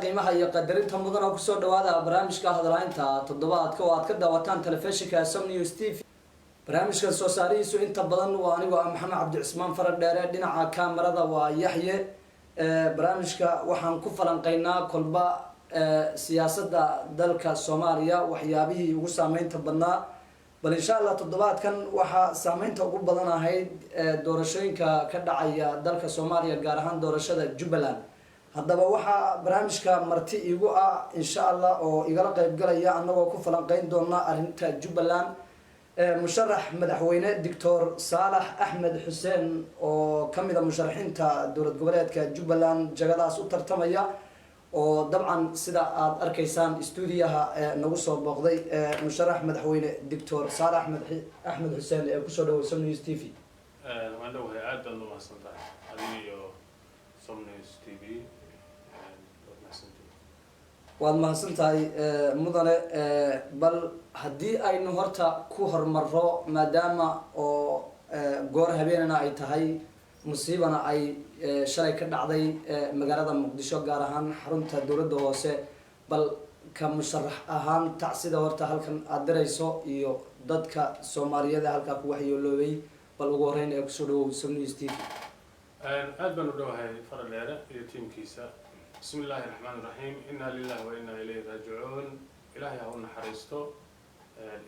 qiimaha iyo qadarinta mudan oo kusoo dhawaada barnaamijka hadalaynta toddobaadka oo aad ka daawataan telefishinka Som News TV. barnaamijka soo saarihiisu inta badan waa aniga Maxamed Cabdi Cismaan Farad dheere, dhinaca kaamirada waa Yaxye. barnaamijka waxaan ku falanqeynaa kolba siyaasadda dalka Soomaaliya waxyaabihii ugu saameynta badnaa, bal insha Allah toddobaadkan waxa saameynta ugu badan ahayd doorashooyinka ka dhacaya dalka Soomaaliya gaar ahaan doorashada Jubbaland. haddaba waxaa barnaamijka marti igu ah insha Allah oo igala qayb galaya annagoo ku falanqeyn doona arrinta Jubbaland musharax madaxweyne Dr. Saalax Axmed Xuseen oo kamid ah musharaxiinta dowlad goboleedka Jubbaland jagadaas u tartamaya, oo dabcan sida aad arkaysaan stuudiyaha nagu soo booqday musharax madaxweyne Dr. Saalax Axmed Xuseen ee ku soo dhawaad Som News TV. waan dhawahay aad baan u mahadsantahay adiga iyo Som News TV. waad mahadsantahay mudane, bal haddii aynu horta ku hormarro maadaama oo goor habeenana ay tahay musiibana ay shalay ka dhacday magaalada Muqdisho gaar ahaan xarunta dowladda hoose, bal ka musharax ahaan tacsida horta halkan aad dirayso iyo dadka Soomaaliyeed halka ku waxyeeloobay, bal ugu horeyn ee kusoo dhawow Som News TV. aad baan u dhawahay Farad dheere iyo tiimkiisa. بسم الله الرحمن الرحيم إنا لله وإنا إليه راجعون. إلهي هون حريستو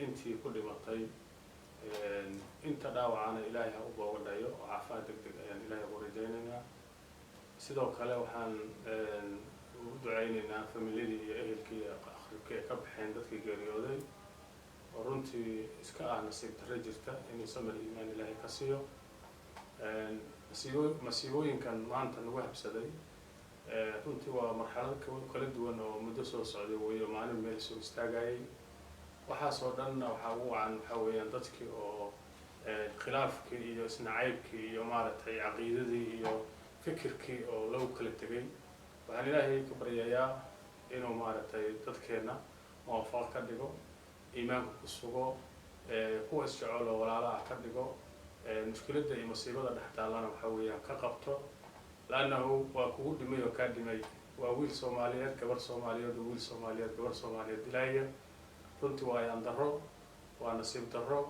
أنتي كل مطي أنت داوعنا إلهي هو بودايو وعافاتك يعني إلهي هو رجينا سيدو كلا وحن دعينا فمليدي أهلك أخرك كبحين دتك جريودي ورنتي إسكاء نصيب ترجرته إني سمر إيمان إلهي كسيو مسيوين كان معنتا نوحب سدي runtii waa marxalad kala duwan oo muddo soo socday weeyo maalin meel soo istaagay. waxaasoo dhan waxa ugu wacan waxa weeyaan dadkii oo khilaafkii iyo isnacaybkii iyo maaragtay caqiidadii iyo fikirkii oo lagu kala tegay. waxaan ilaahay ka baryayaa inuu maaragtay dadkeena muwaafaq ka dhigo, iimaanka ku sugo, kuwa isjecel oo walaala ah ka dhigo, mushkiladda iyo masiibada dhex taallana waxa weeyaan ka qabto. لأنه وكود دمي وكاد دمي وويل سوماليات كبر سوماليات وويل سوماليات كبر سوماليات دلاية رنتي ويان درو ونصيب درو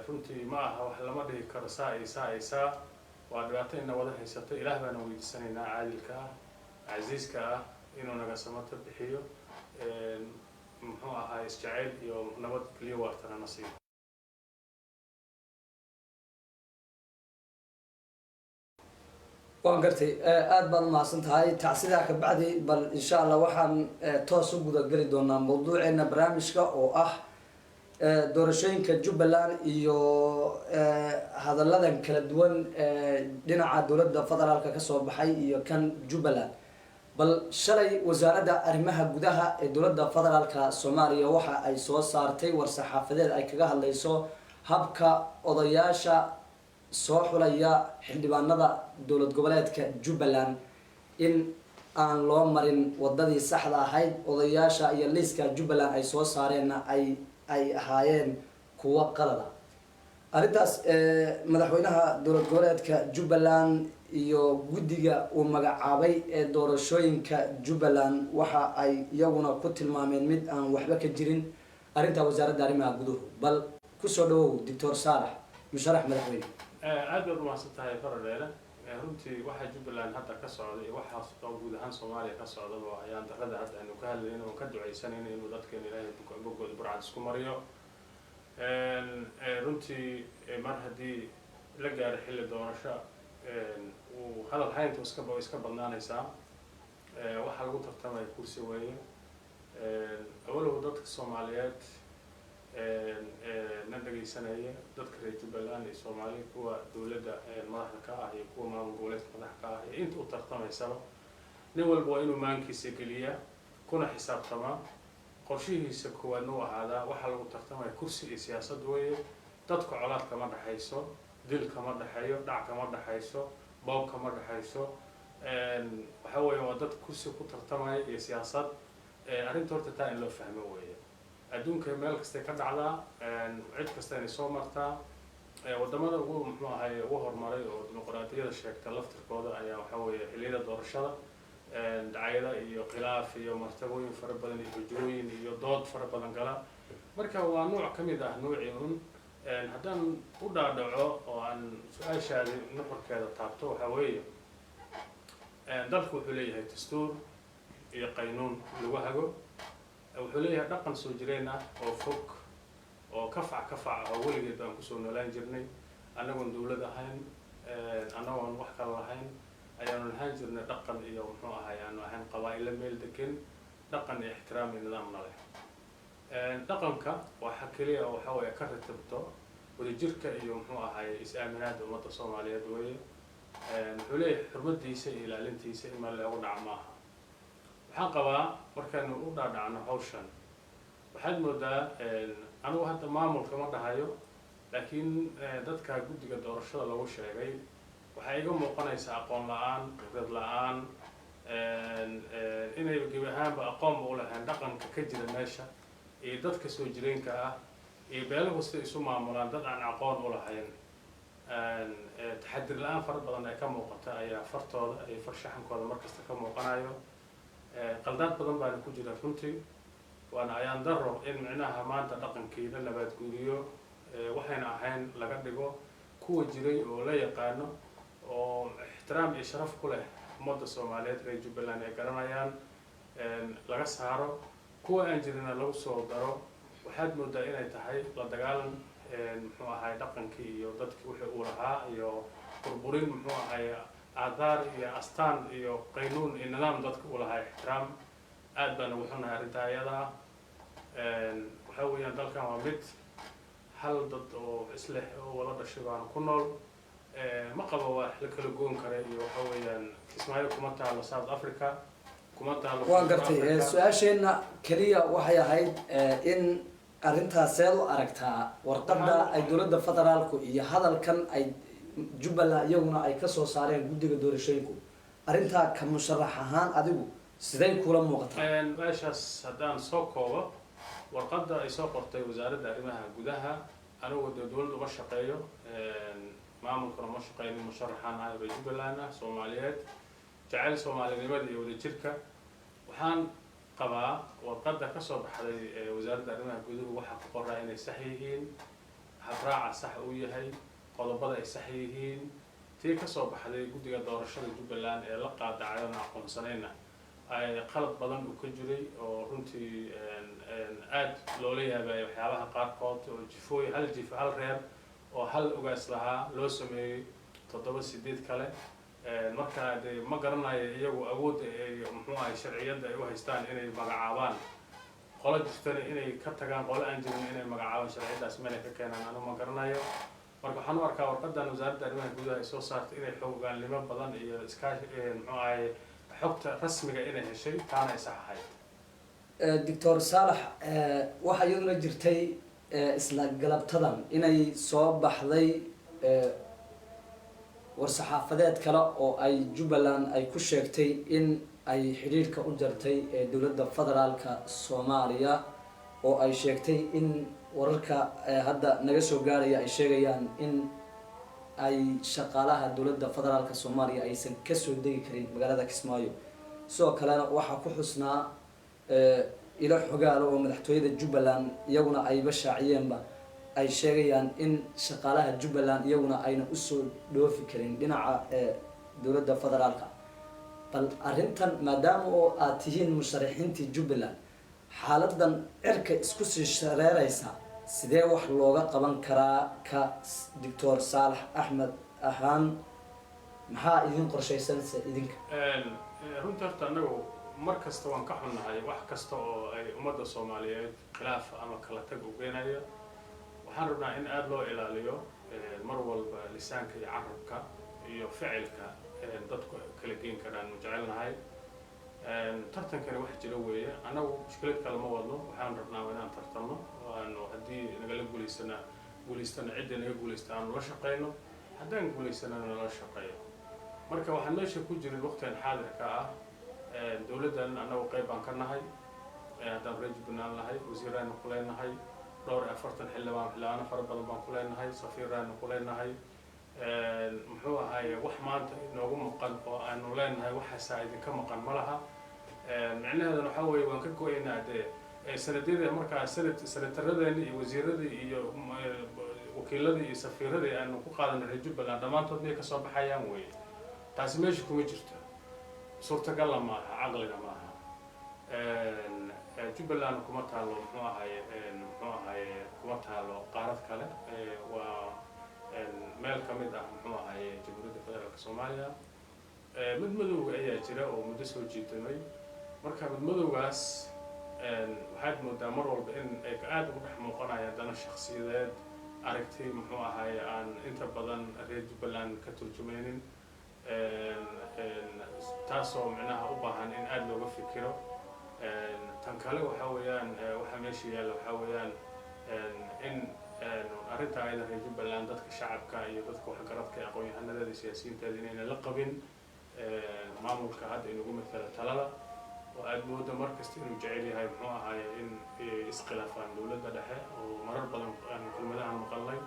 رنتي معها وحلا مده كرساء إساء وأدراتنا وضع حسابته إله بنا ويد سنينا عادل كا عزيز كا إنه نقسمت بحيو محوها إسجعيل يوم نبض لي وقتنا نصيب. waan gartay aad baan u mahadsantahay tacsidaa ka bacdi, bal insha Allah waxaan toos u guda gali doonaa mawduuceena barnaamijka oo ah doorashooyinka Jubbaland iyo hadalladan kala duwan dhinaca dowladda federaalka ka soo baxay iyo kan Jubbaland. bal shalay wasaaradda arrimaha gudaha ee dowladda federaalka Soomaaliya waxa ay soo saartay war saxaafadeed ay kaga hadlayso habka odayaasha soo xulaya xildhibaanada dowlad goboleedka Jubbaland in aan loo marin wadadii saxda ahayd. odayaasha iyo liiska Jubbaland ay soo saareen ay ahaayeen kuwa qalad ah. arrintaas madaxweynaha dowlad goboleedka Jubbaland iyo guddiga uu magacaabay ee doorashooyinka Jubbaland waxa ay iyaguna ku tilmaameen mid aan waxba ka jirin arrinta wasaaradda arrimaha gudaha. bal ku soo dhawow Dr. Saalax musharax madaxweyne. aad baad u mahadsantahay Farad dheere. runtii waxa Jubbaland hadda ka socda iyo waxa guud ahaan Soomaaliya ka socda waa ayaan darrada hadda aynu ka hadlayno oo ka duceysanayno inuu dadkeena Ilaahay bogood burcad isku mariyo. runtii mar haddii la gaaro xilli doorasho uu hadal haynta iska badnaanaysaa. waxa lagu tartamaya kursi weeye. awalow dadka Soomaaliyeed na dhageysanaya dadka reer Jubbaland iyo Soomaaliya kuwa dowladda madaxda ka ah iyo kuwa maamul goboleedka madaxda ka ah iyo inta u tartamaysaba nin walba waa inuu maankiisa geliya kuna xisaabtama qorshihiisa koowaadna u ahaadaa waxa lagu tartamaya kursi iyo siyaasad weeye. dadka colaad kama dhaxayso, dil kama dhaxayo, dhac kama dhaxayso, boob kama dhaxayso. waxa weeye waa dad kursi ku tartamaya iyo siyaasad. arrinta horta taa in loo fahmo weeye. adduunka meel kasta ka dhacdaa, cid kasta inay soo martaa. wadamada ugu horumaray oo dimuqraadiyadda sheegta laftirkooda ayaa waxa weeye xilliyada doorashada dacayada iyo khilaaf iyo martabooyin fara badan iyo hujooyin iyo dood fara badan gala marka waa nooc ka mid ah noocii un haddaan u dhaadhaco oo aan su-aashaadi nuxurkeeda taabto waxaa weeye dalku wuxuu leeyahay dastuur iyo qaynuun lagu hago wuxuu leeyahay dhaqan soo jireen ah oo fog oo kafac ah oo weligeed baan kusoo noolaan jirnay annagoon dawlad ahayn annagoon wax kala lahayn ayaanu lahaan jirnay dhaqan iyo muxuu ahay aanu ahayn qabaa'ilo meel degan dhaqan iyo ixtiraam iyo nidaamna leh dhaqanka waxa keliya oo waxa weeye ka ratibto wadajirka iyo muxuu ahay is-aaminaada ummadda soomaaliyeed weeye wuxuu leeyahay xurmadiisa iyo ilaalintiisa in meel loogu dhaco maaha waxaan qabaa markaanu u dhaadhacno hawshan waxaad moodaa anigu hadda maamulka ma dhahayo laakiin dadka guddiga doorashada lagu sheegay waxaa iga muuqanaysa aqoon la-aan khibrad la-aan inay gebi ahaanba aqoonba u lahayn dhaqanka ka jira meesha iyo dadka soo jireenka ah iyo beelahu sida isu maamulaan dad aan aqoon u lahayn taxadir la-aan fara badan ay ka muuqata ayaa fartooda iyo farshaxankooda markasta ka muuqanayo qaldaad badan baana ku jira runtii waana ayaan daro in micnaha maanta dhaqankii la nabaad guuriyo waxayna ahayn laga dhigo kuwa jiray oo la yaqaano oo ixtiraam iyo sharaf ku leh ummadda soomaaliyeed reer jubbaland ay garanayaan laga saaro kuwa aan jirina lagu soo daro waxaad moodaa inay tahay la dagaalan muxuu ahay dhaqankii iyo dadkii wixii uu lahaa iyo burburin muxuu ahay aadaar iyo astaan iyo qaynuun iyo nidaam dadka uu lahaa ixtiraam aad baan ugu xunahay arrintaa ayada waxaa weeyaan dalkan waa mid hal dad oo isleh oo wada dhashay baana ku nool ma qabo wax la kala goon kara iyo waxa weeyaan Kismaayo kuma taalo South Africa kuma taalo waan gartay su-aasheenna kaliya waxay ahayd in arrintaas seed u aragtaa warqadda ay dowladda federaalku iyo hadalkan ay Jubbaland iyaguna ay ka soo saareen guddiga doorashooyinku arrintaa ka musharax ahaan adigu siday kula muuqataa meeshaas haddaan soo koobo warqadda ay soo qortay wasaaradda arrimaha gudaha anigu dowladda uma shaqeeyo maamulkuna ma shaqeynin musharaxaan ah reer Jubbaland ah Soomaaliyeed jacayl Soomaalinimada iyo wadajirka waxaan qabaa warqadda ka soo baxday wasaaradda arrimaha gudaha waxa ku qoran inay sax yihiin habraaca sax uu yahay qodobada ay sax yihiin tii ka soo baxday guddiga doorashada Jubbaland ee la qaadacayna aqoonsanayna ay qalad badan u ka jiray oo runtii aad loola yaabay waxyaabaha qaarkood oo jifooy hal jif hal reer oo hal ugaas lahaa loo sameeyay 7-8 kale marka ma garanayo iyagu awood ay muxuu ahay sharciyada ay u haystaan inay magacaabaan qolo jirtana inay ka tagaan qolo aan jirin inay magacaabaan sharciyadaas meel ka keenaan anigu ma garanayo marka waxaan u arkaa warqadan wasaaradda arrimaha gudaha ay soo saartay inay xoggaanimo badan iyo iskaashi muxuu ahay xogta rasmiga inay heshay taana ay sax ahayd Dr. Saalax waxa iyaduna jirtay isla galabtadan inay soo baxday war-saxaafadeed kale oo ay Jubbaland ay ku sheegtay in ay xiriirka u jartay dowladda federaalka Soomaaliya oo ay sheegtay in wararka hadda naga soo gaaraya ay sheegayaan in ay shaqaalaha dowladda federaalka Soomaaliya aysan ka soo degi karin magaalada Kismaayo sidoo kalena waxa ku xusnaa ilo xogaal oo madaxtooyada Jubbaland iyaguna ay bashaaciyeenba ay sheegayaan in shaqaalaha Jubbaland iyaguna ayna u soo dhoofi karin dhinaca dowladda federaalka bal arrintan maadaama oo aad tihiin musharaxiintii Jubbaland xaaladan cirka isku sii shareeraysa sidee wax looga qaban karaa ka Dr. Saalax Axmed ahaan maxaa idin qorshaysan idinka runtii horta anagu mar kasta waan ka xunnahay wax kasta oo ay ummadda Soomaaliyeed khilaaf ama kala tag u geenayo waxaan rabnaa in aad loo ilaaliyo mar walba lisaanka iyo carabka iyo ficilka dadku kala geen karaan mujacelnahay tartankani wax jira weeye anagu mushkilad kale ma wadno waxaan rabnaa inaan tartanno waanu haddii nagala guulaystana cidda naga guulaysta aanu la shaqeyno haddaan guulaysanana nala shaqeeyo marka waxaan meesha ku jirin waqtigan xaadirka ah dowladdan anagu qayb baan ka nahay haddaan reer Jubbaland nahay wasiiraanu ku leenahay dhowr 40 xildhibaano fara badan baan ku leenahay safiiraanu ku leenahay muxuu ahaye wax maanta inoogu maqan oo aanu leenahay waxaasaa idinka maqan ma laha micnaheeduna waxaa weeye waan ka go-aynaa dee sanadyada markaa senataradeenii iyo wasiiradii iyo wakiiladii iyo safiiradii aanu ku qaadanay reer Jubbaland dhammaantood miyay kasoo baxayaan weye taasi meesha kuma jirto suurtagalla maaha caqliga maaha Jubbaland kuma taalo muxuu ahaye kuma taalo qaarad kale waa meel ka mid ah muxuu ahaye Jamhuuriyadda Federaalka Soomaaliya mid madowga ayaa jira oo muddo soo jiitamay marka mid madowgaas waxaad moodaa mar walba in ay aad ugu dhex muuqanayaan dana shakhsiyadeed aragti muxuu ahaye aan inta badan reer Jubbaland ka turjumaynin taasoo micnaha u baahan in aad looga fikiro tan kale waxa weeyaan waxa meesha yaalla waxa weeyaan in arrinta ayda reer Jubbaland dadka shacabka iyo dadka waxgaradka aqoon-yahanada siyaasiyiinteeda inayna la qabin maamulka hadda inugu matala talada oo aad moodo markasta inuu jecel yahay muxuu ahaye in iskhilaafaan dowladda dhexe oo marar badan kelmadahan maqalnay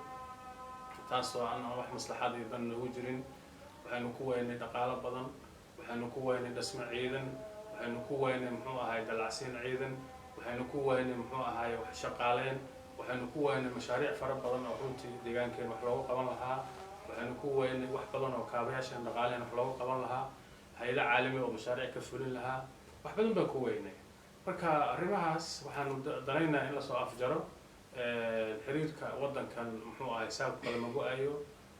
taasoo aan wax maslaxad iyo dan ugu jirin waxaanu ku weynay dhaqaalo badan waxaanu ku weynay dhismo ciidan waxaanu ku weynay muxuu ahaye dalacsiin ciidan waxaanu ku weynay muxuu ahaye wax shaqaaleen waxaanu ku weynay mashaariic fara badan oo runtii deegaankeen wax loogu qaban lahaa waxaanu ku weynay wax badan oo kaabayaashan dhaqaaleen wax loogu qaban lahaa hay'ado caalami oo mashaariic ka fulin lahaa wax badan baan ku weynay marka arrimahaas waxaanu danaynaa in lasoo afjaro xiriirka waddankan muxuu ahaye saabku kala mago-ayo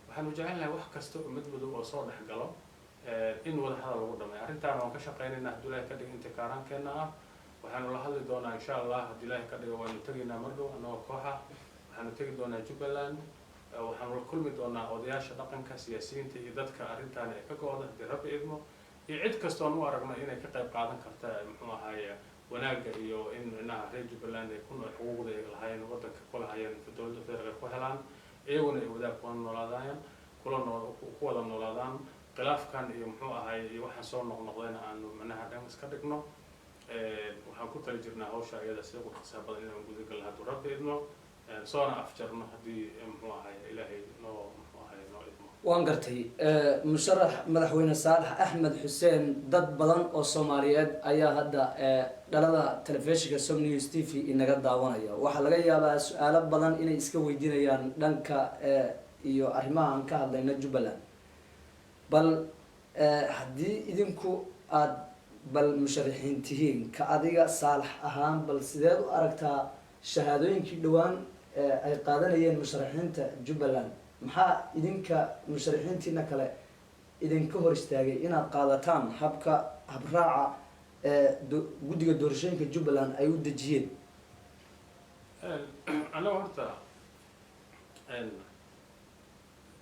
waxaanu jecelnahay wax kasta oo mid madow oo soo dhex galo in wada hadal lagu dhameeyo arrintaana waan ka shaqaynaynaa haddii ilaahay ka dhigo inta kaaraankeenna ah waxaanu la hadli doonaa insha allah haddii ilaahay ka dhigo waanu tegaynaa mardhow annagoo kooxa waxaanu tegi doonaa Jubbaland waxaanu la kulmi doonaa odayaasha dhaqanka siyaasiyiinta iyo dadka arrintaani ay ka go-da haddii rabbi idmo iyo cid kastoon u aragno inay ka qayb qaadan karta muxuu ahaye wanaagga iyo in micnaha reer Jubbaland ay ku nool xuquuqda ay lahaayeen waddanka ku lahaayeen dowladda federaalka ku helaan iyaguna ay wadaag kula noolaadaan ku wada noolaadaan khilaafkan iyo muxuu ahaye iyo waxaan soo noqnoqdayna aanu micnaha dhan iska dhigno waxaan ku tali jirnaa hawsha iyada sida ugu dhaqsaha badan inaan guda galno hadduu rabbi idmo soona afjarno haddii muxuu ahaye ilaahay noo muxuu ahaye noo idmo waan gartay musharax madaxweyne Saalax Axmed Xuseen dad badan oo Soomaaliyeed ayaa hadda dhalada telefishinka Som News TV inaga daawanaya waxa laga yaabaa su'aalo badan inay iska weydiinayaan dhanka iyo arrimaha aan ka hadlayno Jubbaland bal haddii idinku aad bal musharaxiin tihiin ka adiga Saalax ahaan bal sideed u aragtaa shahaadooyinkii dhawaan ay qaadanayeen musharaxiinta Jubbaland maxaa idinka musharaxiintiina kale idinka hor istaagay inaad qaadataan habraaca guddiga doorashooyinka Jubbaland ay u dejiyeen anaga horta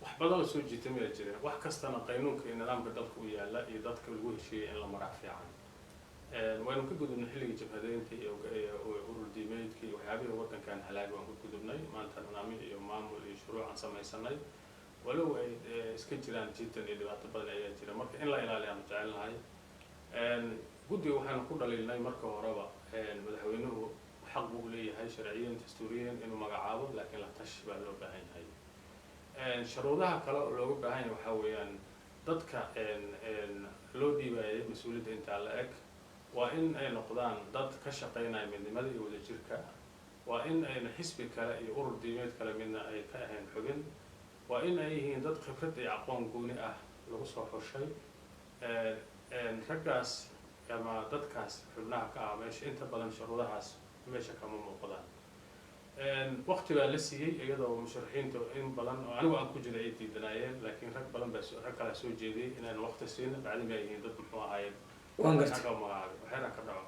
wax badan oo soo jiitay ma jireen wax kastana qaynuunka iyo nidaamka dalka u yaala iyo dadka lagu heshiiyay in la maraa fiican waynu ka gudubnay xilligii jabhadeynta iyo urur diimeedka iyo waxyaabihii waddankan halaag waan ka gudubnay maanta nidaamyo iyo maamul iyo shuruuc aan samaysanay walow ay iska jiraan jiitan iyo dhibaato badan ayaa jira marka in la ilaaliyo aan jecelnahay guddiga waxaanu ku dhaliilnay marka horeba madaxweynuhu xaq buu leeyahay sharciyan dastuuriyan inuu magacaabo laakiin la tashi baa loo baahan yahay shuruudaha kale oo looga baahan yahay waxaa weeyaan dadka loo dhiibaayay mas-uuliyadda intaa la eg waa in ay noqdaan dad ka shaqaynaya midnimada iyo wadajirka waa in ayna xisbi kale iyo urur diimeed kale midna ay ka ahayn xubin waa in ay yihiin dad khibrad iyo aqoon gooni ah lagu soo xushay raggaas ama dadkaas xubnaha ka ah meesha inta badan shuruudahaas meesha kama muuqdaan waqti baa la siiyey iyadoo musharaxiinta in badan oo anigu aan ku jiray ay diidanaayeen laakiin rag badan baa rag kale soo jeediyey inaan waqti siin bacdin ay yihiin dad muxuu ahaayeen waxayna ka dhaco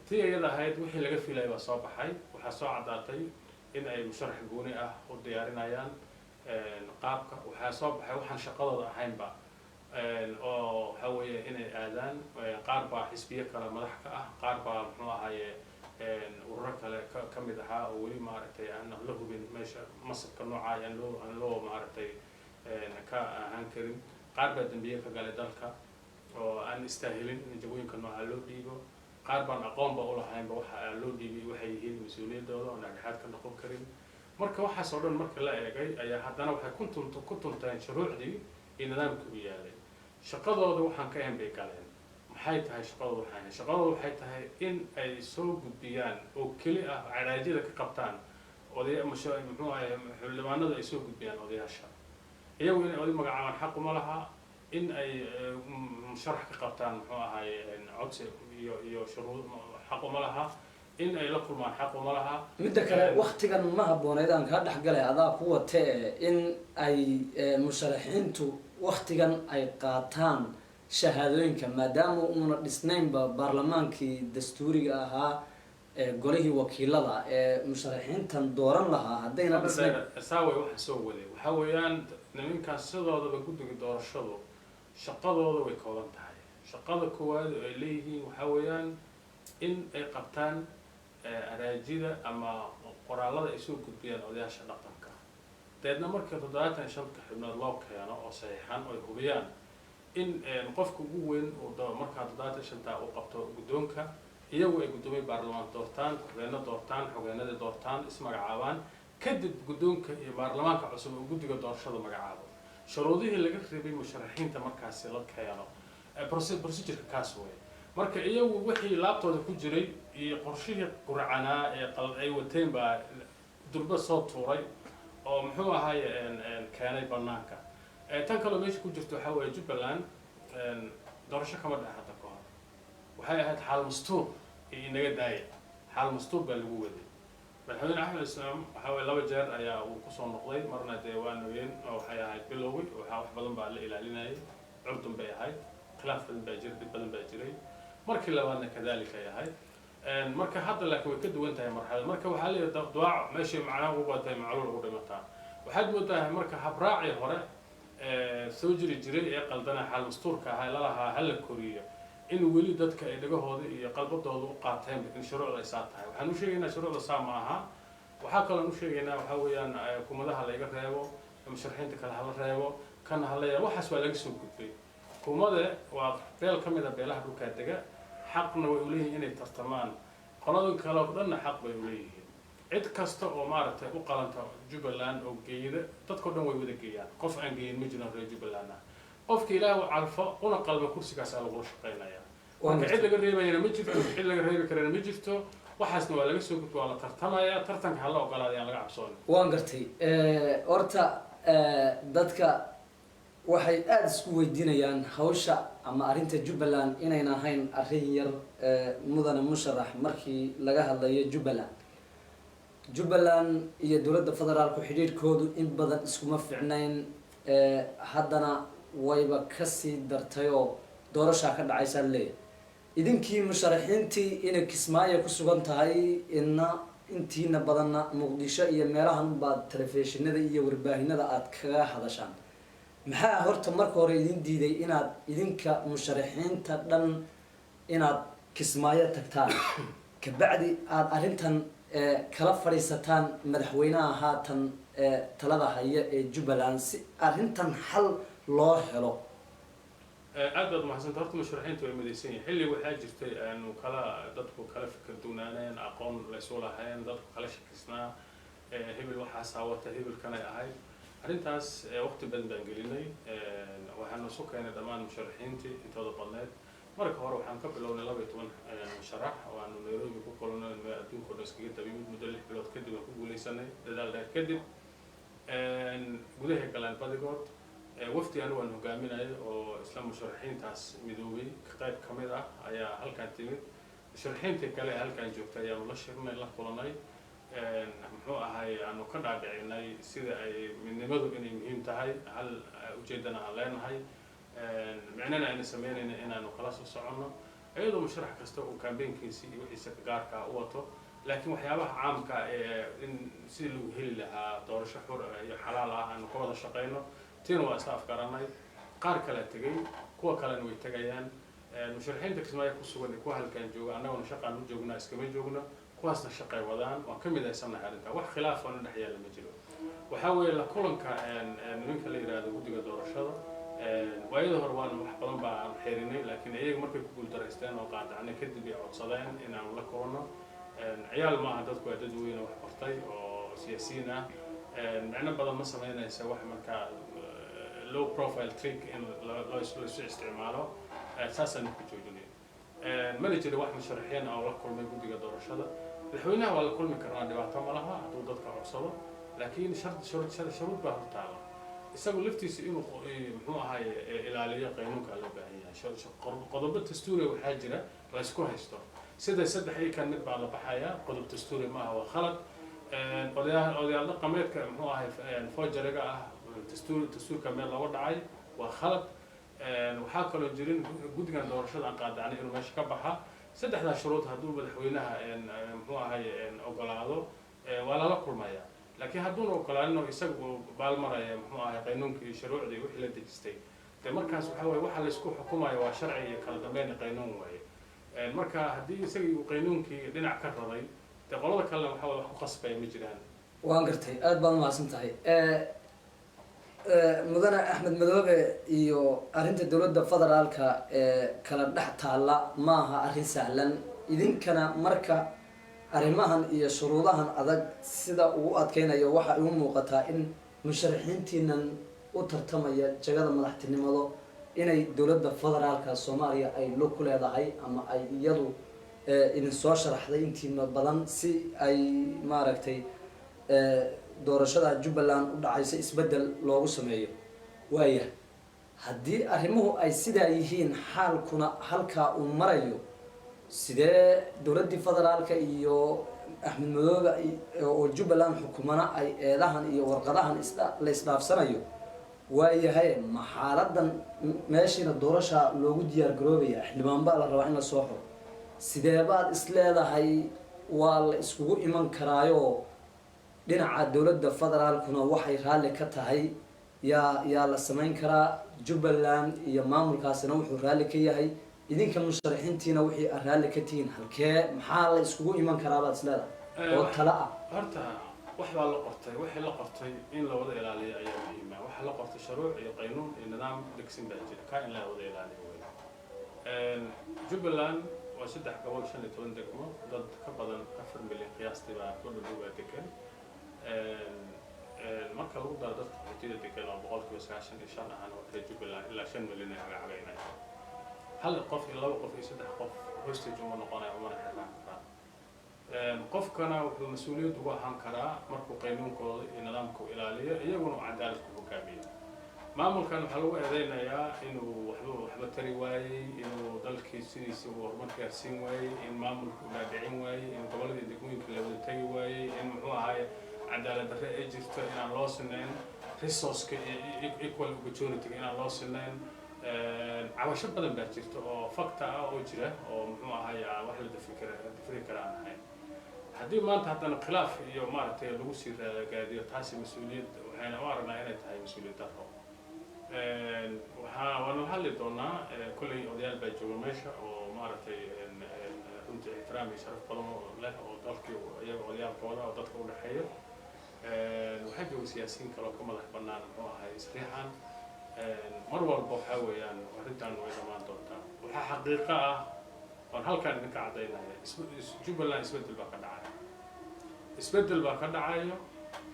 tii iyada ahayd wixii laga filayay waa soo baxay waxaa soo caddaatay in ay musharax gooni ah u diyaarinayaan qaabka waxaa soo baxay waxaan shaqadooda ahaynba oo waxa weeye inay aadaan qaar baa xisbiye kale madax ka ah qaar baa muxuu ahaaye ururo kale ka mid ahaa oo weli maaragtay aan la hubin meesha masabka nooca aan loo maaragtay ka ahaan karin qaar baa dambiye ka galay dalka oo aan istaahilin in jagooyinka nooca loo dhiibo qaar baan aqoonba u lahaynba waxa loo dhiibay waxay yihiin mas-uuliyaddooda oo dhexdhexaad ka noqon karin marka waxaas oo dhan marka la eegay ayaa haddana waxay ku tunteen shuruucdii iyo nidaamkii u yaalay shaqadooda waxaan ka ahayn bay galeen maxay tahay shaqadooda waxay tahay in ay soo gudbiyaan oo keli ah caraajida ka qabtaan muxuu ahay xildhibaanada ay soo gudbiyaan odayaasha iyagu inay oday magacaabaan xaq uma laha in ay sharax ka qabtaan muxuu ahay codsi iyo shuruud xaq uma laha in ay la kulmaan xaq uma laha midda kale waqtigan ma habbooneyd aan kaa dhexgalay adaa ku watee in ay musharaxiintu waqtigan ay qaataan shahaadooyinka maadaama uuna dhisnaynba baarlamaankii dastuuriga ahaa golihii wakiilada ee musharaxiintan dooran lahaa haddayna dhisnayn saaway waxa soo waday waxaa weeyaan nimankaas sidoodaba guddiga doorashadu shaqadooda way kooban tahay shaqada koowaad oo ay leeyihiin waxaa weeyaan in ay qabtaan araajida ama qoraallada ay soo gudbiyaan odayaasha dhaqanka deedna markii 75 xubnood loo keeno oo saxiixan oo ay hubiyaan in qofka ugu weyn uu markaa 75 uu qabto guddoonka iyagu ay guddoomiye baarlamaan doortaan xogeennada doortaan ismagacaabaan kadib guddoonka iyo baarlamaanka cusub oo guddiga doorashada magacaabo shuruudihii laga reebay musharaxiinta markaasi la keeno procedureka kaas weeye marka iyagu wixii laabtooda ku jiray iyo qorshihii qurcanaa ee ay wateen baa durba soo tuuray oo muxuu ahaay keenay bannaanka tan kaloo meesha ku jirto waxaa weeye Jubbaland doorasho kama dhaca hadda ka hor waxay ahayd xaal mastuur inaga daaya xaal mastuur baa lagu waday madaxweyne axmed islaam waxaa weeye 2 jeer ayaa uu kusoo noqday marna dee waa nogeen oo waxay ahayd bilowgii wax badan baa la ilaalinayay curdun bay ahayd khilaaf badan baa jiray dib badan baa jiray markii labaadna kadaalika ay ahayd marka hadda laakiin way ka duwan tahay marxalad marka waxaa leeyahay duwaac meeshii macnaha ugu batay macluul ugu dhimataa waxaad moodaa marka habraacii hore soo jiri jiray ee qaldana xal mastuurka ahaa lalahaa hala koriyo in weli dadka ay dhagahooda iyo qalbadooda u qaateen in shuruucda ay saa tahay waxaan u sheegaynaa shuruucda saa ma aha waxaa kaloo u sheegaynaa waxaa weeyaan hukuumadaha laga reebo musharaxiinta kale hala reebo kana hala yeelo waxaas waa laga soo gudbay hukuumada waa beel ka mid ah beelaha dhulka dega xaqna way u leeyihiin inay tartamaan qolada kale oo dhanna xaq bay u leeyihiin cid kasta oo maaragtay u qalanta Jubbaland oo geeyda dadka dhan way wada geeyaan qof aan geeyin ma jiro reer Jubbaland qofkii ilaahu calfo una qalba kursigaas lagu shaqeynayaa marka cid laga reebayna ma jirto cid laga reebi karana ma jirto waxaasna waa laga soo gudbaa waa la tartamayaa tartanka hala ogolaado aan laga cabsoon waan gartay horta dadka waxay aad isku weydiinayaan hawsha ama arrinta Jubbaland inayna ahayn arrin yar mudane musharax markii laga hadlayo Jubbaland iyo dowladda federaalku xiriirkoodu in badan iskuma fiicnayn haddana wayba ka sii dartay oo doorashaa ka dhacaysa leeyahay idinkii musharaxiintii inay Kismaayo ku sugan tahay intiina badanna Muqdisho iyo meelahan baad telefishinada iyo warbaahinada aad kaga hadashaan maxaa horta marka hore idin diiday inaad idinka musharaxiinta dhan inaad Kismaayo tagtaan kabacdi aad arrintan kala fadhiisataan madaxweynaha haatan talada haya ee Jubbaland si arrintan xal loo helo aad baad mahadsan tahay musharaxiintu way midaysan yihiin xilli waxaa jirtay aanu kala dadku kala fikir duunaaneen aqoon la soo lahayn dadku kala shakisnaa hebel waxaa saawata hebelkan ay ahayd arrintaas waqti badan baan gelinay waxaanu soo keenay dhammaan musharaxiintii intooda badneed marka hore waxaan ka bilownay 12 musharax oo aanu Nairobi ku kulannay adduunka oo iskaga tabiyay muddo 6 bilood kadib aan ku guuleysanay dadaal dheer kadib gudaha galaan badigood wafdi anu waan hogaaminay oo isla musharaxiintaas midoobay qayb ka mid ah ayaa halkan timid musharaxiinta kale halkan joogta ayaanu la shirnay la kulanay muxuu ahay aanu ka dhaadhicinay sida ay midnimadu inay muhiim tahay hal ujeedana aan leenahay macnana ayna sameynayna inaanu kala soo soconno iyadoo musharax kasta uu campaignkiisa iyo wixiisa gaarka u wato laakiin waxyaabaha caamka in si lagu heli lahaa doorasho xor iyo xalaal ah aanu ka wada shaqeyno tiin waa isla afgaranay qaar kale tagay kuwa kalena way tagayaan musharaxiinta Kismaayo ku sugan kuwa halkan jooga annaguna shaqaan u joognaa iskama joogno kuwaasna shaqay wadaan waan ka mid ahaysannahay arrinta wax khilaaf oo dhex yaala ma jiro waxaa weeye la kulanka ninka la yiraahdo guddiga doorashada waayada hore waan wax badan baan xiriirinay laakiin iyaga markay ku guuldareysteen oo qaadacnay kadib ay codsadeen in aan la kulanno ciyaal maaha dadku waa dad weyn oo wax bartay oo oo siyaasiyiin ah macno badan ma sameynaysa wax markaa low profile trick in loo isticmaalo saasaan ku joojinay mana jiro wax musharaxiin oo la kulmay guddiga doorashada madaxweynaha waa la kulmi karaa dhibaato ma laha hadduu dadka codsado laakiin shuruud baa hortaala isagu laftiisa inuu muxuu ahaay ilaaliyo qaynuunka loo baahan yahay qodobo dastuuri waxaa jira la isku haysto sida saddex iyo kan mid baa la baxayaa qodob dastuuri ma aha waa khalad odayaal dhaqameedka muxuu ahay foojariga ah dastuurka meel looga dhacay waa khalad waxaa kaloo jirin guddigan doorashada aan qaadacnay inuu meesha ka baxa saddexdaa shuruud hadduu madaxweynaha muxuu ahay ogolaado waa lala kulmaya laakiin hadduuna ogolaanin oo isaga uu baalmaraya muxuu ahay qaynuunkii iyo shuruucdii wixii la dejistay de markaas waxa waye waxa la isku xukumayo waa sharci iyo kala dambeyn qaynuun waaye marka haddii isagii uu qaynuunkii dhinac ka raday de qolada kalena waxa wax ku qasbaya ma jiraan waan gartay aad baad umahadsan tahay mudane axmed madoobe iyo arrinta dowladda federaalka kala dhex taalla ma aha arrin sahlan idinkana marka arrimahan iyo shuruudahan adag sida uu adkeynayo waxa igu muuqataa in musharaxiintiinan u tartamaya jagada madaxtinimado inay dowladda federaalka soomaaliya ay lug ku leedahay ama ay iyadu idin soo sharaxday intiina badan si ay maaragtay doorashada jubbaland u dhacaysa isbeddel loogu sameeyo waaya haddii arrimuhu ay sidaa yihiin xaalkuna halkaa uu marayo sidee dowladdii federaalka iyo axmed madoobe oo jubbaland xukumana ay eedahan iyo warqadahan la isdhaafsanayo waayahay ma xaaladan meeshiina doorasha loogu diyaar garoobaya xildhibaan baa la rabaa in la soo xoro sidee baad is leedahay waa la iskugu iman karaayo dhinaca dowladda federaalkuna waxay raalli ka tahay yaa la samayn karaa jubbaland iyo maamulkaasina wuxuu raalli ka yahay idinka musharaxiintiina wixii aad raalli ka tihiin halkee maxaa la iskugu iman karaa baad is leedahay oo tala ah horta wax baa la qortay wixii la qortay in la wada ilaaliyo ayaa muhiima waxaa la qortay shuruuc iyo qaynuun iyo nidaam degsin baa jira kaa in la wada ilaaliyo wey jubbaland waa 3 gobol 15 degmo dad ka badan 4 milyan qiyaastii baa ku dhawaa degan marka lagu daro dadka xajida degan oo 95% ahaan oo reer jubbaland ilaa 5 milyan ay cagaynayaan hal qof iyo laba qof iyo saddex qof hostage uma noqonayo uma xirnaan karaan qofkana wuxuu mas'uuliyad uga ahaan karaa markuu qaynuunkooda iyo nidaamka ilaaliyo iyaguna cadaalad ku hogaamiyo maamulkan waxaa lagu eedeynayaa inuu waxba tari waayey inuu dalkii sidiisa horumar gaarsiin waayey in maamulku dhaadhicin waayey in gobolladii degmooyinka la wada tagi waayey in muxuu ahaay cadaalad darre ay jirto inaan loo sinayn resourceka iyo equal opportunity inaan loo sinayn cabasho badan baa jirta oo fakta ah oo jira oo muxuu ahaay wax la dafiri karaan ahayn haddii maanta haddana khilaaf iyo maaragtay lagu sii raagaadiyo taasi mas-uuliyad waxayna u aragnaa inay tahay mas-uuliyad darro waanu hadli doonaa kulley odayaal baa jooga meesha oo maaragtay runtii ixtiraam iyo sharaf badan oo leh oo dalkii iyaga odayaalkooda oo dadka u dhexeeya waxaa jooga siyaasiyiin kale oo ka madax bannaan muxuu ahay isriixan mar walba waxaa weeyaan arrintan way dhammaan doontaa waxaa xaqiiqo ah oon halkaan idinka caddaynaya jubbaland isbeddel baa ka dhacayo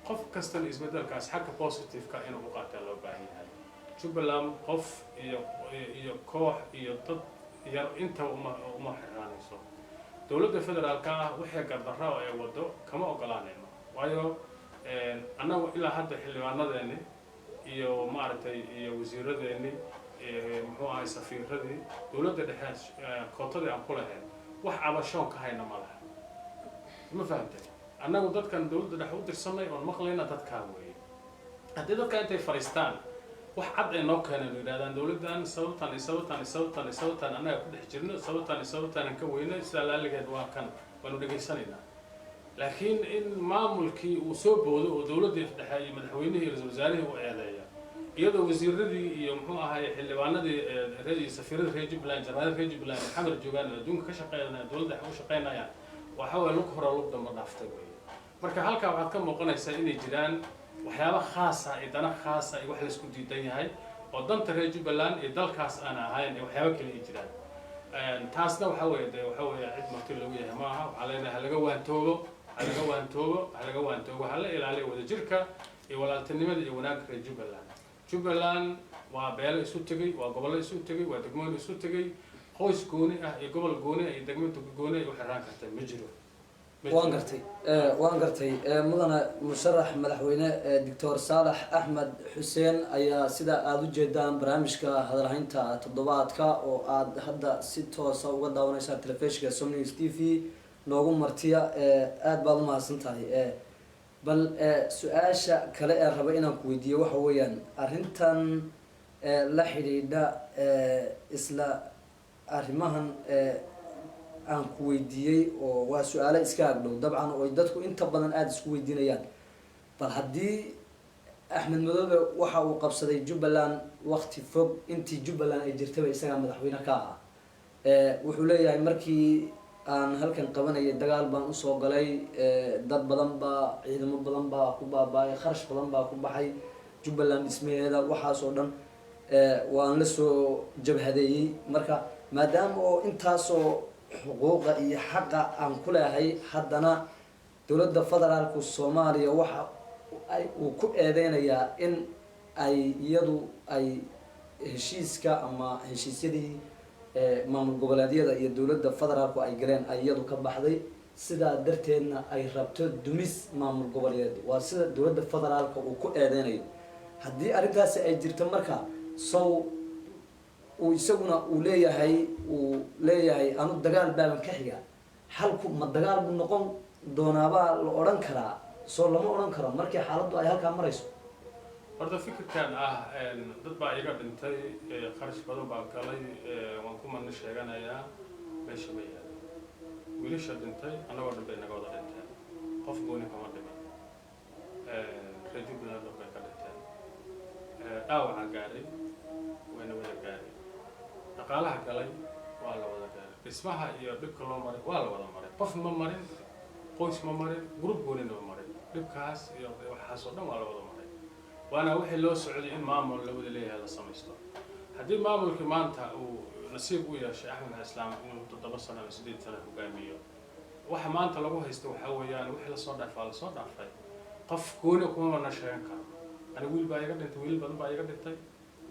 qof kastana isbeddelkaas xagga positive-ka inuu u qaataa loo baahan yahay jubbaland qof iyo koox iyo dad yar intaba uma xirnaanayso dowladda federaalka ah wixii gardarra oo ay wado kama ogolaanayno waayo annagu ilaa hadda xildhibaanadeeni iyo maaragtay iyo wasiiradeeni muxuu ahay safiiradii dowladda dhexe kootadii aan ku lahayn wax cabashoon ka hayna ma laha ma fahamtay annagu dadkan dowladda dhexe u dirsanay oon maqlayna dadkaa weeye haddii dadka intay fariistaan wax cad ay noo keeneen yidhahdaan dowladdan sababtan annaga ku dhex jirno sababtan ka weynay sidaa laaligeed waa kan waanu dhegaysanaynaa laakiin in maamulkii uu soo boodo oo dowladdii dhexe iyo madaxweynihii iyo ra-iisul wasaarihii u eedeeya iyadoo wasiiradii iyo muxuu ahay xildhibaanadii iyo safiiradii reer jubbaland jaraaladii reer jubbaland ay xamar joogaan adduunka ka shaqeynaya dowladda dhexe u shaqeynayaan waxa waye lug hore lug damba dhaaftay weeye marka halkaa waxaad ka muuqanaysaa inay jiraan waxyaaba khaasa iyo dana khaasa iyo wax laisku diidan yahay oo danta reer jubbaland iyo dalkaas aan ahayn ee waxyaaba kale ay jiraan taasna waxa weeye de waxa weeye cid marti lagu yahay maaha waxaa leenahay halaga waantoobo halaga waantoogo hala ilaaliyo wadajirka iyo walaaltinimada iyo wanaagga reer Jubbaland waa beelo isu tegay waa gobollo isu tegay waa degmooyin isu tegay qoys gooni ah iyo gobol gooni ah iyo degmo gooni ah u xiraan karta ma jiro waan gartay mudane musharax madaxweyne Dr. Saalax Axmed Xuseen ayaa sida aad u jeedaan barnaamijka hadalhaynta toddobaadka oo aad hadda si toos ah uga daawanaysaa telefishinka Somnews TV noogu martiya aad baad u mahadsantahay bal su'aasha kale ee raba inaan ku weydiiyo waxa weeyaan arrintan la xidhiidha isla arrimahan aan ku weydiiyey oo waa su'aalo iska agdhow dabcan oo dadku inta badan aad isku weydiinayaan bal haddii Axmed Madoobe waxa uu qabsaday Jubbaland waqti fog intii Jubbaland ay jirtay isaga madaxweyne ka ah wuxuu leeyahay markii aan halkan qabanayay dagaal baan u soo galay dad badan baa ciidamo badan baa ku baabay kharash badan baa ku baxay Jubbaland ismeeda waxaas oo dhan waan la soo jabhadeeyay marka maadaama oo intaas oo xuquuqa iyo xaqa aan ku leeyahay haddana dowladda federaalka Soomaaliya waxa uu ku eedeynayaa in ay iyadu ay heshiiska ama heshiisyadii maamul goboleedyada iyo dowladda federaalku ay galeen ay iyadu ka baxday sidaa darteedna ay rabto dumis maamul goboleed waa sida dowladda federaalka uu ku eedeynayo haddii arrintaasi ay jirto marka sow uu isaguna uu leeyahay anu dagaal baaban ka xiga halku ma dagaal buu noqon doonaabaa la odhan karaa soo lama odhan karo markii xaaladdu ay halkaa marayso horta fikirkan dad baa iga dhintay kharash badan baa galay waan ku madna sheeganayaa meesha ma yaalo wiilasha dhintay annagoo dhan bay naga wada dhinteen qof gooni kama dhiman reer Jubbaland dhan bay ka dhinteen dhaawaca gaaray wayna wada gaaray dhaqaalaha galay waa la wada gaaray dhismaha iyo dhibka loo maray waa la wada maray qof ma marin qoys ma marin group goonina ma marin dhibkaas iyo waxaas oo dhan waa la wada maray waana wixii loo socday in maamul la wada leeyahay la samaysto haddii maamulkii maanta uu nasiib u yeeshay Axmed Islaam inuu 7 sano ama 8 sano hogaamiyo waxa maanta lagu haysto waxa weeyaan wixii la soo dhaafay qof gooni kuma nasheegan karo ani wiil baa iga dhintay wiil badan baa iga dhintay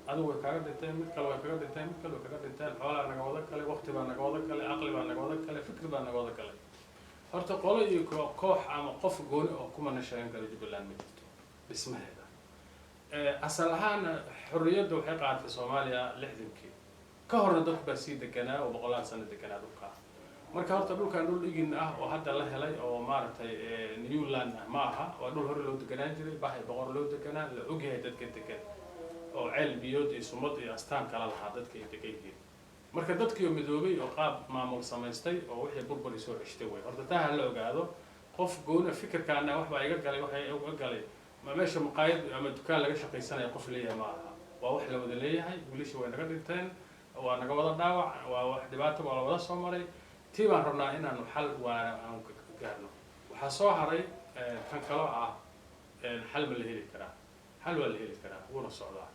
adigu way kaaga dhinteen mid kale way kaga dhinteen mid kale way kaga dhinteen xoolaa naga wada kale waqti baa naga wada kale aqli baa naga wada kale fikir baa naga wada kale horta qolo iyo koox ama qof gooni oo kuma nasheegan karo Jubbaland ma jirto dhismaheeda asal ahaan xorriyadda waxay qaadatay Soomaaliya 60kii ka horna dadku baa sii deganaa oo boqolaal sano deganaa dhulka marka horta dhulkan dhul igin ah oo hadda la helay oo maaragtay Newland ma aha waa dhul hore loo deganaan jiray baxay boqor loo deganaa la ogyahay dadka degan oo ceel biyood iyo sumad iyo astaan kala lahaa dadka ay degan yihiin marka dadkii midoobay oo qaab maamul samaystay oo wixii burburi soo xishtay way horta taa la ogaado qof gooni fikirkaana wax baa iga galay waxay uga galay ma meesha maqaayad ama dukaan laga shaqeysanayo qof leeyahay ma aha waa wax la wada leeyahay wiilasha way naga dhinteen waa naga wada dhaawac waa wax dhibaato waa la wada soo maray tii baan rabnaa inaan xal waana aan gaarno waxaa soo haray tan kale ah xal ma la heli karaa xal waa la heli karaa wuuna socdaa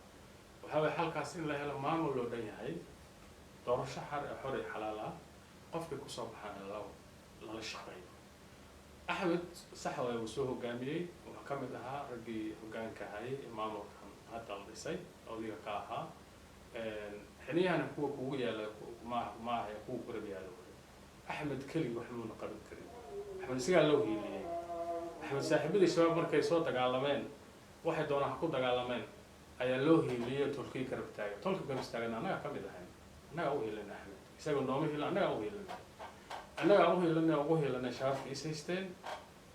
waxa way halkaas in la helo maamul loo dhan yahay doorasho xor iyo xalaal ah qofkii ku soo baxana lala shaqeeyo Axmed sax waa uu soo hogaamiyey wuxuu ka mid ahaa raggii hogaanka hayay maamulkan hadda la dhisay odayga ka ahaa xiliyana kuwa kugu yaala ma aha kuwa qurb yaala Axmed kali wax loo qaban karin Axmed sigaa loo hiiliyay Axmed saaxiibadii shabaab markay soo dagaalameen waxay doonaan ku dagaalameen ayaa loo hiiliyay Turkiga karab taagay tolka garab taagana anaga ka mid ahayn anaga u hiilinay Axmed isagoo nooma hiilin anaga u hiilinay ugu hiilinay shabaabka isaysteen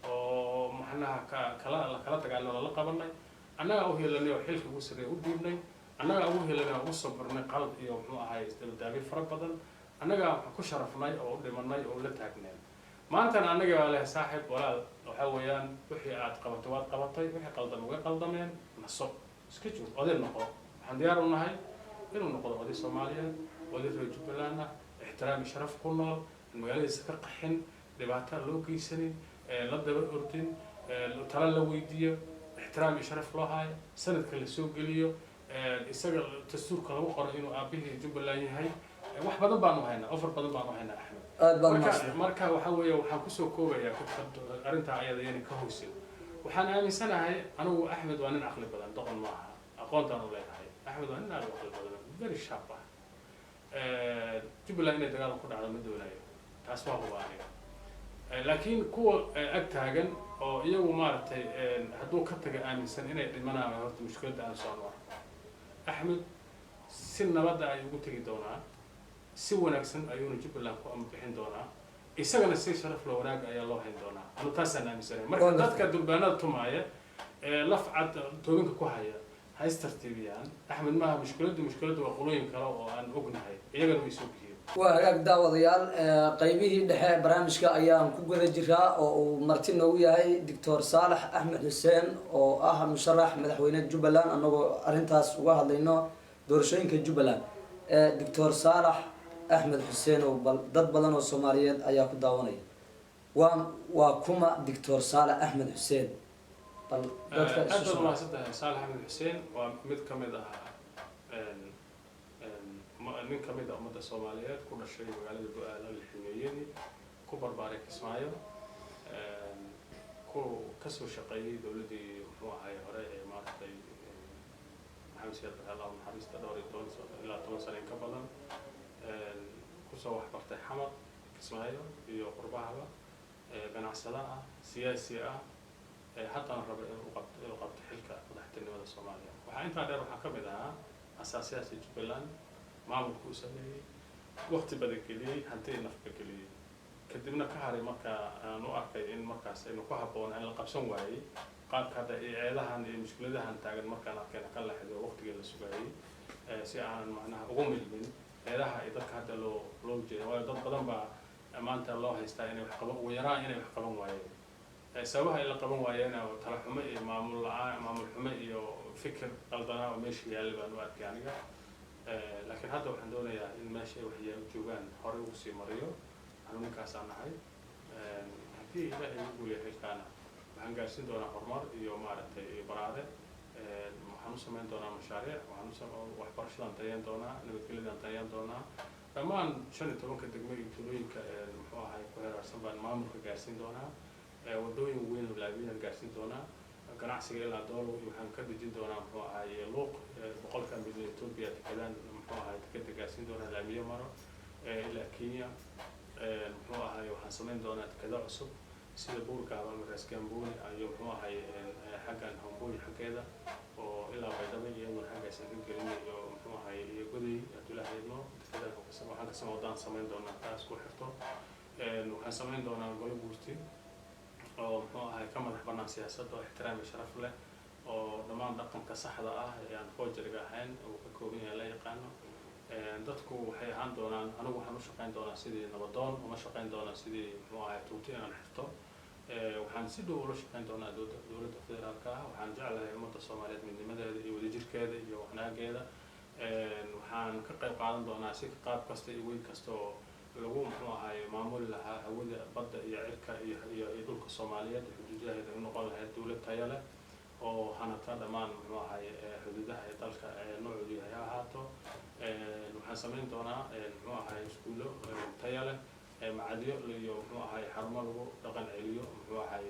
oo maxnaha kala dagaalano la qabanay anaga u hiilinay oo xilka ugu sareey u diibnay anaga ugu hiilinay oo sabrnay qalad iyo muxuu ahay isdabadaagay fara badan anaga ku sharafnay oo u dhimanay oo la taagnay maanta anaga waa leh saaxiib walaal waxa weeyaan wixii aad qabato waad qabatay wixii qaldan uga qaldameen naso iska joog oday noqo waxaan diyaar u nahay inuu noqdo oday Soomaaliyeed oday reer Jubbaland ah ixtiraam sharaf ku nool magaaladiisa ka qaxin dhibaato loo geysanin la daba ordin tala la weydiiyo ixtiraam sharaf loo hayo sanadka la soo geliyo isaga dastuurka lagu qoro inuu aabihii Jubbaland yahay wax badan baanu haynaa offer badan baanu haynaa Axmed aad baan marka waxa weeye waxaan kusoo koobayaa arrinta ayada inay ka hooseen waxaan aaminsanahay anigu Axmed waa nin aqli badan doqon ma aha aqoontaan u leeyahay Axmed waa nin aad u aqli badan very sharp ah Jubbaland inay dagaal ku dhacdo ma doonayo taas waa huba aniga laakiin kuwa ag taagan oo iyagu maaragtay hadduu ka taga aaminsan inay dhimanayaan horta mushkiladda aan soo noqon Axmed si nabad ah ayuu ugu tagi doonaa si wanaagsan ayuuna Jubbaland ku bixin doonaa isagana si sharaf loo wanaag ayaa loo hayn doonaa anu taasaan aaminsanahay marka dadka durbaanada tumaaya laf cad tooganka ku haya ha istartiibiyaan Axmed maaha mushkiladdu waa qolooyin kale oo aan ognahay iyagana way soo bixiyeen waa hagaag daawadayaal qaybihii dhexe barnaamijka ayaan ku guda jiraa oo uu marti noogu yahay Dr. Saalax Axmed Xuseen oo ah musharax madaxweyne Jubbaland anagoo arrintaas uga hadlayno doorashooyinka Jubbaland Dr. Saalax Axmed Xuseen oo dad badan oo Soomaaliyeed ayaa ku daawanaya waa kuma Dr. Saalax Axmed Xuseen bal dadka isku Saalax Axmed Xuseen waa mid kamid ah nin kamid ah ummadda Soomaaliyeed ku dhashay magaalada Bu'aala Lixmeeyadii ku barbaaray Kismaayo ku kasoo shaqeeyay dowladii muxuu ahay hore ee maartay maxamed siyaad Allah naxariista dhowr iyo toban sano ilaa 10 sano ka badan kusoo wax bartay Xamar Kismaayo iyo qurbahaba ganacsada ah siyaasi ah haddana raba inuu qabto xilka madaxtinimada Soomaaliya waxa inta dheer waxa kamid ah asaasiyaadka Jubbaland maamulku sameeyay waqti badan geliyay hadii nafka geliyay kadibna ka haray marka aan u arkay in markaas inuu ku haboon in la qabsan waayay qaabka hadda eedahan iyo mushkiladahan taagan markaan arkay ka laxdo waqtiga la sugayay si aan macnaha ugu milmin eedaha ay dadka hadda loo jeedo waa dad badan ba maanta loo haystaa inay wax qaban ugu yaraan inay wax qaban waayeen sababaha ay la qaban waayeen tala xumo iyo maamul xumo iyo fikir qaldana oo meesha yaal baan u arkay aniga laakiin hadda waxaan doonayaa in meesha wax joogaan hore ugu sii mariyo anu ninkaas aan nahay haddii ilaahay ugu leeyahay xilkaana waxaan gaarsiin doonaa horumar iyo maaragtay baraade waxaan u samayn doonaa mashaariic waxbarashadaan tayan doonaa nabadgelyadaan tayan doonaa dhammaan 15 degmo iyo tuulooyinka muxuu ahay ku heerarsan baan maamulka gaarsiin doonaa wadooyin weyn oo laabiyaan gaarsiin doonaa ganacsiga ilaa doolo waxaan ka dejin doonaa muxuu ahay luuq 100 milyan Itoobiya tikadaan muxuu ahay tikada gaarsiin doonaa laamiyo maro ilaa Kenya muxuu ahay waxaan samayn doonaa tikada cusub sida buurkaaba Maras Gamboni iyo muxuu ahay xaggan Hamboni xaggeeda oo ilaa Baydhabo iyo xaggaas ka gelin iyo muxuu ahay iyo goday Abdullaahayno tikada waxaan ka samayn doonaa taas ku xirto waxaan samayn doonaa golo guurti oo muxuu ahay ka madax bannaan siyaasadda oo ixtiraam iyo sharaf leh oo dhammaan dhaqanka saxda ah ee aan foojariga ahayn oo ka kooban yahay la yaqaano dadku waxay ahaan doonaan anigu waxaan u shaqayn doonaa sidii nabadoon uma shaqayn doonaa sidii muxuu ahay tuuti inaan xirto waxaan si dhow ula shaqayn doonaa dowladda federaalka ah waxaan jeclahay ummadda Soomaaliyeed midnimadeeda iyo wadajirkeeda iyo wanaageeda waxaan ka qayb qaadan doonaa si qaab kasta iyo weyn kasta oo lagu muxuu ahay maamul lahaa hawada badda iyo cirka iyo dhulka Soomaaliyeed xuduudaheeda u noqon lahayd dowlad tayo leh oo hanata dhammaan muxuu ahay xuduudaha dalka noocu yahay ahaato waxaan samayn doonaa muxuu ahay iskuulo tayo leh macadyo iyo muxuu ahay xarumo lagu dhaqan celiyo muxuu ahay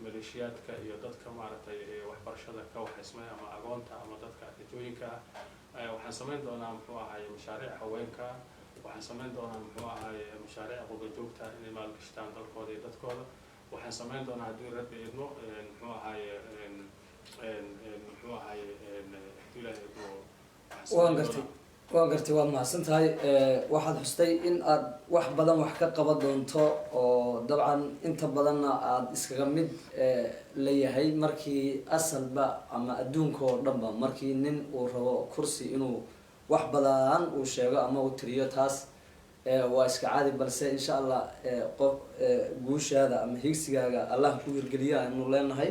maleeshiyaadka iyo dadka maaragtay waxbarashada ka waxaysmay ama agoonta ama dadka arjooyinka waxaan samayn doonaa muxuu ahay mashaariic haweenka waxaan samayn doonaa muxuu ahay mashaariic qurba joogta inay maalgashtaan dalkooda iyo dadkooda waxaan samayn doonaa haddii rabbi idmo muxuu ahay waan gartay waad mahadsan tahay waxaad xustay in aad wax badan wax ka qaban doonto oo dabcan inta badanna aad iskaga mid leeyahay markii asalba ama adduunka oo dhanba markii nin uu rabo kursi inuu wax badan uu sheego ama uu tiriyo taas waa iska caadi balse insha Allah qof guushaada ama higsigaaga Allah ku hirgeliya inuu leenahay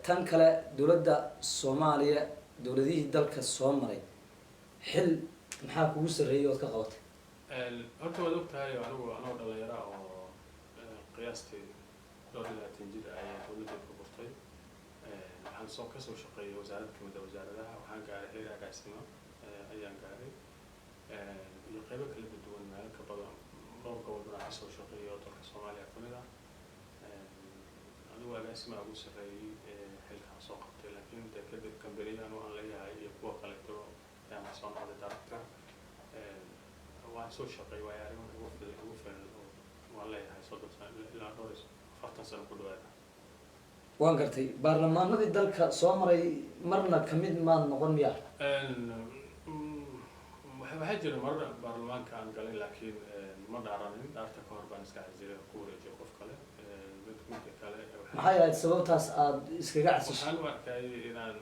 tan kale dowladda Soomaaliya dowladihii dalka soo maray xil maxaa kugu sareeyay oo ka qabatay horta waad ogtahay anigu dhalinyaro oo qiyaastii 20 jir ayaan dowladda ku qortay waxaan ka soo shaqeeyay wasaaradda kamid ah wasaaradaha waxaan gaaray heer agaasimo ayaan gaaray iyo qaybo kala duwan meel ka badan dhowr gobol baan kasoo shaqeeyo dalka Soomaaliya kamid ah anigu agaasima ugu sareeyay xilkan soo qabtay laakiin kadib kambariyaan waan leeyahay iyo kuwa kale ayaan soo noqday director waan soo shaqeeyay waa arrimo ugu filan waan leeyahay 30 sano ilaa 40 sano ku dhawaad waan gartay baarlamaanadii dalka soo maray marna kamid ma noqon miyaa waxaa jira marar baarlamaanka aan galay laakiin ma dhaaranin dhaarta ka hor baan iska xasiray ku wareejiyay qof kale midka kale maxay ahayd sababtaas aad iskaga casishay waxaan u arkay inaan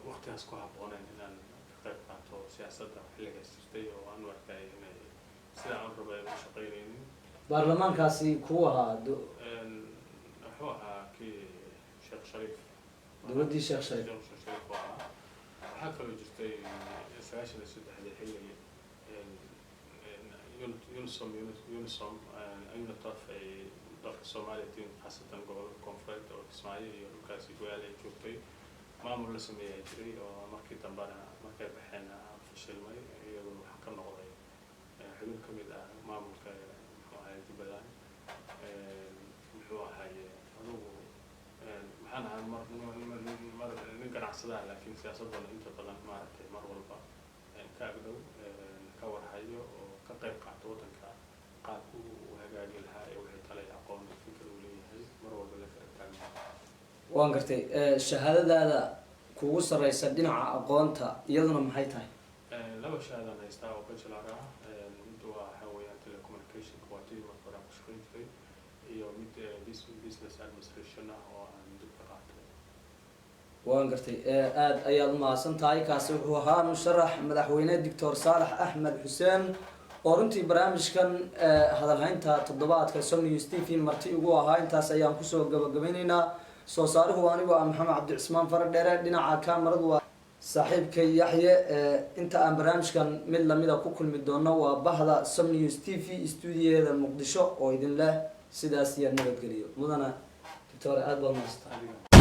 waqtigaas ku habboonayn inaan ka qayb qaato siyaasadda xilligaas jirtay oo aan u arkay inay sida aan rabay u shaqaynaynin baarlamaankaasi kuwa ahaa wuxuu ahaa kii Sheekh Shariif dowladdii Sheekh Shariif waxaa kaloo jirtay 93 xilligii UNISOM UNITAF ay dalka Soomaaliya tiin khaasatan gobolka koonfureed oo Kismaayo iyo dhulkaasi go'aal ay joogtay maamul la sameeyay jiray oo markii dambana markay baxeen fashilmay iyadoo waxa ka noqday xubin ka mid ah maamulka muxuu ahaa Jubbaland muxuu ahaa adugu waxaan ahaa nin ganacsada laakiin siyaasadda inta badan maaragtay mar walba ka agdhow ka warhayo oo ka qayb qaato waddanka qaabku u hagaagi lahaa ee wixii talay aqoon fikir uu leeyahay mar walba la kala taagan waan gartay shahaadadaada kugu sareysa dhinaca aqoonta iyaduna maxay tahay laba shahaadaan haystaa oo bachelor ah mid waxa weeyaan telecommunication waa tii marka hore ku shaqayn jiray iyo mid business administration ah oo aan dib ka qaatay waan gartay aad ayaad u mahadsan tahay kaasi wuxuu ahaa musharax madaxweyne Dr. Saalax Axmed Xuseen oo runtii barnaamijkan hadalhaynta toddobaadka Som News TV marti ugu ahaa intaas ayaan kusoo gabagabaynaynaa soo saaruhu anigu Maxamed Cabdi Cismaan Faradheere dhinaca kaamiradu waa saaxiibkay Yaxye inta aan barnaamijkan mid lamida ku kulmi doono waa bahda Som News TV studio-da Muqdisho oo idin leh sidaas iyo nabadgeliyo mudana Dr. aad baa mahadsan